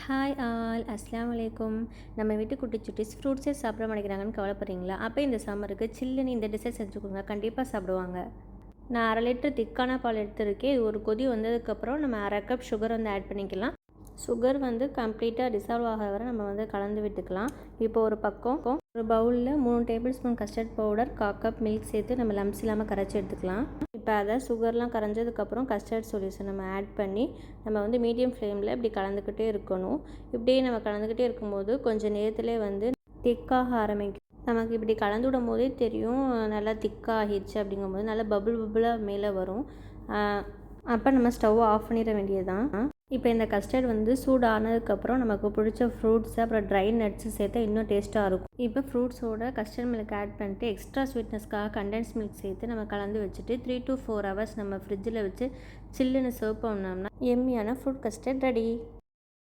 Hi all அஸ்ஸலாமு அலைக்கும். நம்ம வீட்டு குட்டி சுட்டீஸ் ஃப்ரூட்ஸே சாப்பிட மாட்டேங்கிறாங்கன்னு கவலைப்படுறீங்களா? அப்போ இந்த சம்மருக்கு சில்லுன்னு இந்த டிஷ்ஷை செஞ்சு கொடுங்க, கண்டிப்பாக சாப்பிடுவாங்க. நான் 1/2 லிட்டர் திக்கான பால் எடுத்திருக்கேன். இது ஒரு கொதி வந்ததுக்கப்புறம் நம்ம 1/2 கப் சுகர் ஆட் பண்ணிக்கலாம். சுகர் கம்ப்ளீட்டாக டிசால்வ் ஆகிற வரை நம்ம கலந்து விட்டுக்கலாம். இப்போ ஒரு பக்கம் ஒரு பவுலில் 3 table spoon custard powder, 1/4 cup milk சேர்த்து நம்ம லம்ஸ் இல்லாமல் கரைச்சி எடுத்துக்கலாம். இப்போ அதை சுகர்லாம் கரைஞ்சதுக்கப்புறம் கஸ்டர்ட் சொல்யூஷன் நம்ம ஆட் பண்ணி நம்ம மீடியம் ஃப்ளேமில் இப்படி கலந்துக்கிட்டே இருக்கணும். இப்படியே நம்ம கலந்துக்கிட்டே இருக்கும்போது கொஞ்சம் நேரத்துலேயே திக்காக ஆரம்பிக்கும். நமக்கு இப்படி கலந்து விடும் போதே தெரியும் நல்லா திக்காக ஆகிடுச்சு. அப்படிங்கும்போது நல்லா பபுளாக மேலே வரும். அப்போ நம்ம ஸ்டவ்வை ஆஃப் பண்ணிட வேண்டியது தான். இப்போ இந்த கஸ்டர்ட் சூடு ஆனதுக்கப்புறம் நமக்கு பிடிச்ச ஃப்ரூட்ஸு அப்புறம் ட்ரை நட்ஸு சேர்த்தா இன்னும் டேஸ்ட்டாக இருக்கும். இப்போ ஃப்ரூட்ஸோட கஸ்டர்ட் மில்க் ஆட் பண்ணிட்டு எக்ஸ்ட்ரா ஸ்வீட்னஸ்க்காக கண்டென்ஸ் மில்க் சேர்த்து நம்ம கலந்து வச்சுட்டு 3 to 4 hours நம்ம ஃப்ரிட்ஜில் வச்சு சில்லுன்னு சர்வ் பண்ணோம்னா எம்மியான ஃப்ரூட் கஸ்டர்ட் ரெடி.